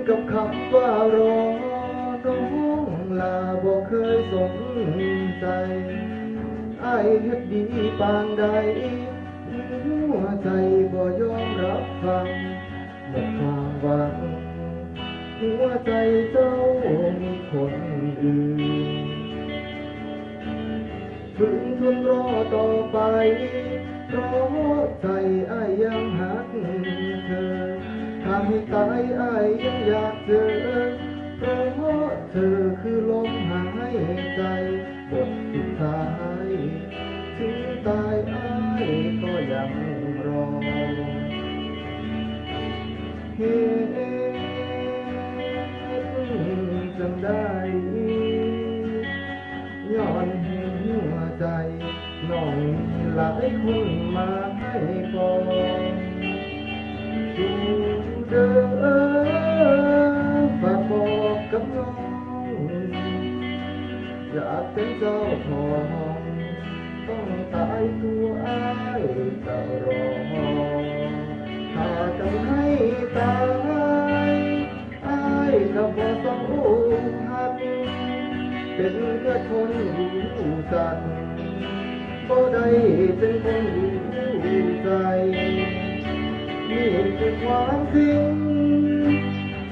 กับคำว่ารอน้องลาบ่เคยสนใจอ้ายเฮ็ดดีปานใดหัวใจบ่ยอมรับฟังหมดความหวังหัวใจเจ้ามีคนอื่นฝืนทนรอต่อไปเพราะใจอ้ายยังหักเธอถ้าให้ตายอ้ายยังอยากเจอเพราะเธอคือลมหายใจบทสุดท้ายถึงตายอ้ายก็ยังรอเหตุจังได้ย้อนหัวใจน้องมีหลายคนมาให้บอกสู่เด้อฝากบอกกับน้องอยากเป็นเจ้าของต้องตายตัวอ้ายก็รอถ้าจะให้ตายอ้ายก็บ่ต้องหักเป็นแค่คนรู้จักบ่ได้เป็นคนรู้ใจนี่คือความจริง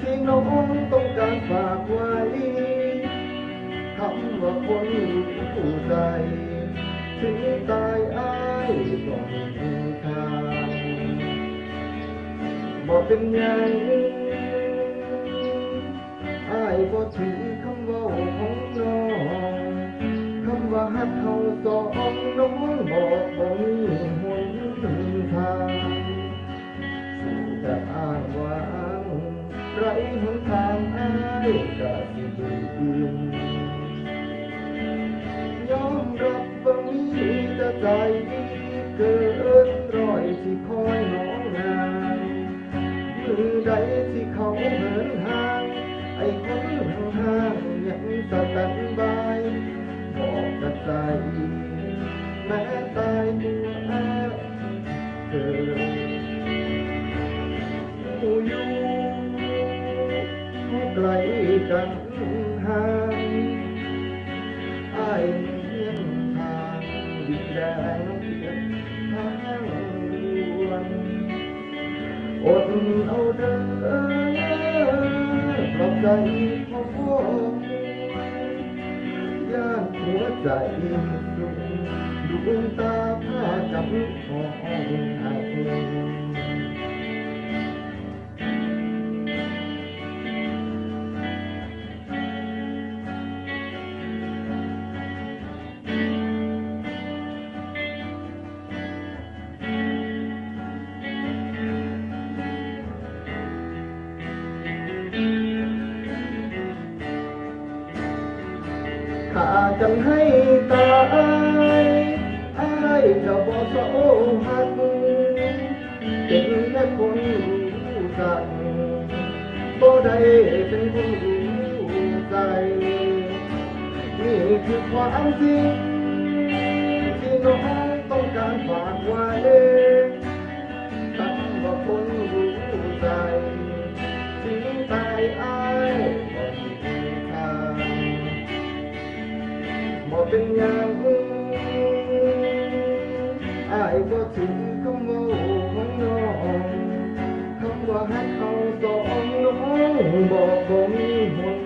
ที่น้องต้องการฝากไว้คำว่าคนรู้ใจถึงตายอ้ายก็มีทางบ่เป็นหยังอ้ายบ่ถือคำเว้าของน้องคำว่าฮักเขาสองน้องบอกบ่มีหนทางสู่แต่อ้างว้างไร้หนทางอ้ายก็สิยืนยอมรับว่ามีแต่ใจเกินร้อยที่คอยน้องนางมือใดที่เขาเหินห่างไอ้คนห่างๆยังสแตนบายบอกกับใจแม้ตายตัวอ้ายเธอผู้อยู่ไกลกันห่างอ้ายเลี้ยงทางดินแดนเพียงทางด่วนอดเอาเด้อปลอบใจพ่อพ่อย่านหัวใจสุดดวงตาผ้าจำของให้ถ้าจังให้ตายอ้ายก็บ่เศร้าหักเป็นแค่คนรู้จักบ่ได้เป็นคนรู้ใจนี่คือความจริงที่น้องต้องการฝากไว้คำว่าคนรู้ใจถึงตายอ้ายบ่มีทางบ่เป็นหยังอ้ายบ่ถึงคำว่าของน้องคำว่าฮักเขาสองน้องบอกบ่มีหน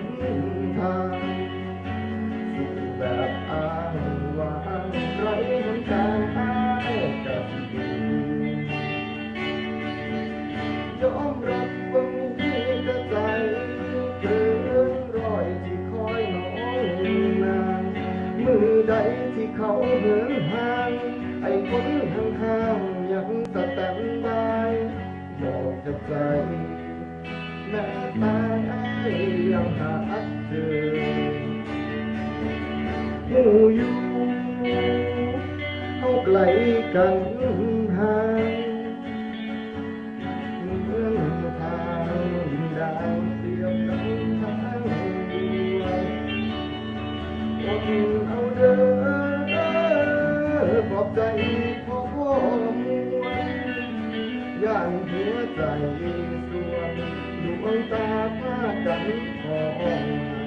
ทางสู่แบบอ้างว้างไร้หนทางอ้ายก็สิยอมรับว่ามีแต่ใจเกินร้อยที่คอยน้องนานมือใดที่เขาเหินห่างไอ้คนห่างๆยังสแตนบายบอกกับใจแม้ตายอ้ายยังหาเจอหูอยู่เขาไกลกันห่างเหมือนทางดาวเทียมน้ำทางดวงอดเอาเด้อปลอบใจพ่อมวล ย่านหัวใจส่วนดวงตาพากันขอ